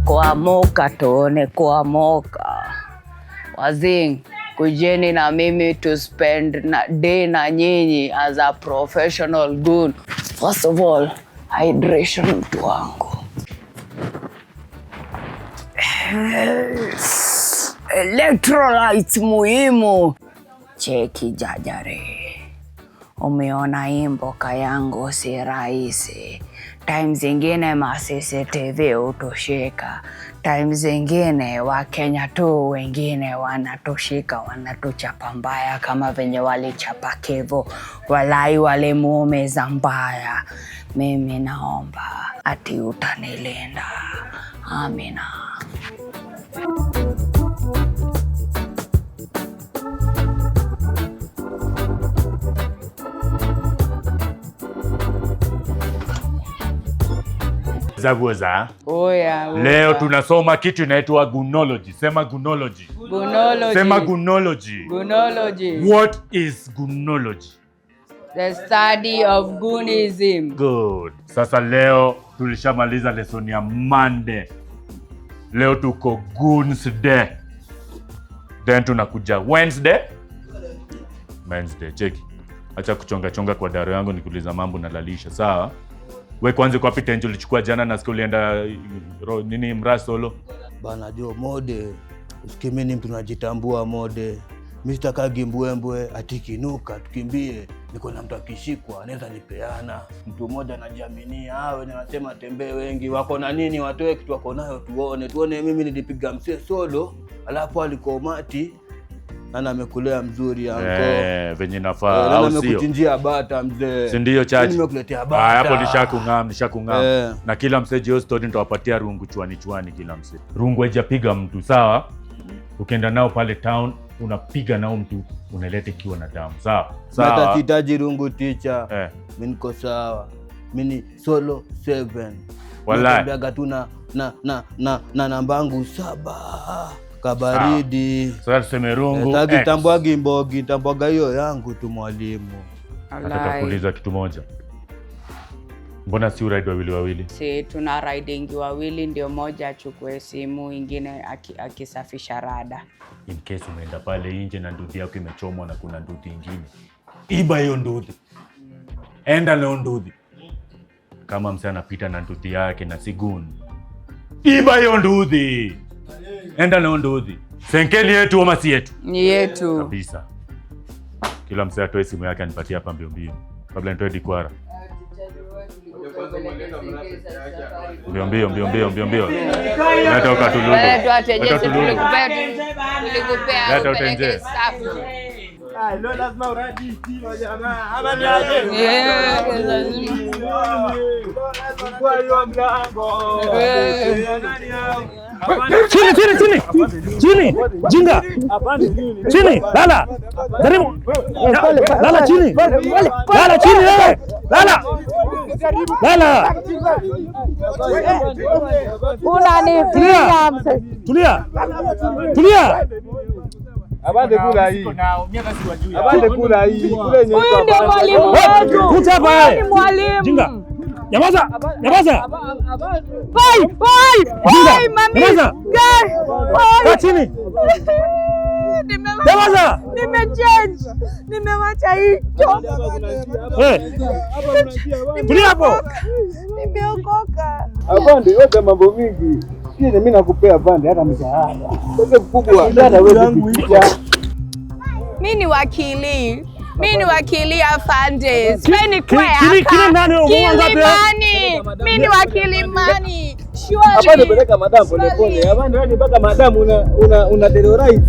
kuamuka tuone kuamuka. Wazing, kujeni na mimi to spend day na nyinyi as a professional goon. First of all, hydration mtu wangu. Electrolytes muhimu. Cheki jajare. Umeona hii mboka yangu si rahisi. Times zingine CCTV utoshika. Times zingine Wakenya tu wengine wanatoshika, wanatuchapa mbaya kama venye walichapa Kevo. Walai wale muumeza mbaya. Mimi naomba ati utanilinda. Amina. Zaguza. Oya. Leo tunasoma kitu inaitwa goonology. Sema goonology. Goonology. Sema goonology. Goonology. What is goonology? The study of goonism. Good. Sasa leo tulishamaliza lesson ya Monday. Leo tuko Goons Day. Then tunakuja Wednesday. Cheki. Acha kuchonga kwa daro yangu nikuuliza mambo na lalisha, sawa? Wewe kwanza kwa pita nje ulichukua jana na siku ulienda nini mra solo? Bana jo mode. Usikimeni mtu najitambua mode. Mr. Kagimbwembwe atikinuka tukimbie. Niko na mtu akishikwa anaweza nipeana. Mtu mmoja anajiaminia awe anasema tembee wengi wako na nini watoe kitu wako nayo tuone mimi nilipiga mse solo alafu alikomati ana amekulea mzuri anko. Venye nafaa au sio? Amekuchinjia bata mzee. Si ndio chachi? Nimekuletea bata. Hapo nishakung'am. Na kila msee hiyo story nitawapatia rungu chwani kila msee. Rungu haijapiga mtu, sawa? Ukienda nao pale town unapiga nao mtu unaleta kiwa na damu, sawa? Hata sitaji rungu teacher. Mimi niko sawa. Mimi solo 7. Wallahi. Nimeaga tu na nambangu 7. Kabaridi. Sasa tuseme rungu. Tambwagi mbogi, tambwaga hiyo yangu tu mwalimu. Nataka kuuliza kitu moja. Mbona si ride wawili? Si tuna riding wawili ndio moja achukue simu ingine akisafisha rada. In case umeenda pale nje na nduthi yako imechomwa na kuna nduthi nyingine. Iba hiyo nduthi. Enda na nduthi. Kama msana anapita na nduthi yake na sigun. Iba hiyo nduthi. Enda na nduthi. Senkeli yetu ama si yetu? Ni yetu. Kabisa. Kila msee atoe simu yake anipatie hapa mbio. Kabla nitoe dikwara. Mbio. Leta ukatululu. Leta utenje. Leo lazima uradi timu jamaa. Ama ni kwa hiyo mlango. Chini. Jinga. Chini. Lala. Karibu. Lala chini. Lala chini wewe. Lala. Unanifikia mse. Tulia. Abande kula hii. Kule huyu ndio mwalimu wetu. Kuja hapa wewe. Mwalimu. Jinga. Nyamaza. Oi, mami. Nyamaza. Kaa chini. Nyamaza. Nimechange. Nimewacha hicho. Tulia hapo. Nimeokoka. Abande yote mambo mingi. Mimi nakupea abande hata mshahara. Wewe mkubwa hata wewe kupitia. Mimi ni wakili afande. Mimi ni wakili mani. Abande peleka madam pole. Abande wewe mpaka madam una terrorize.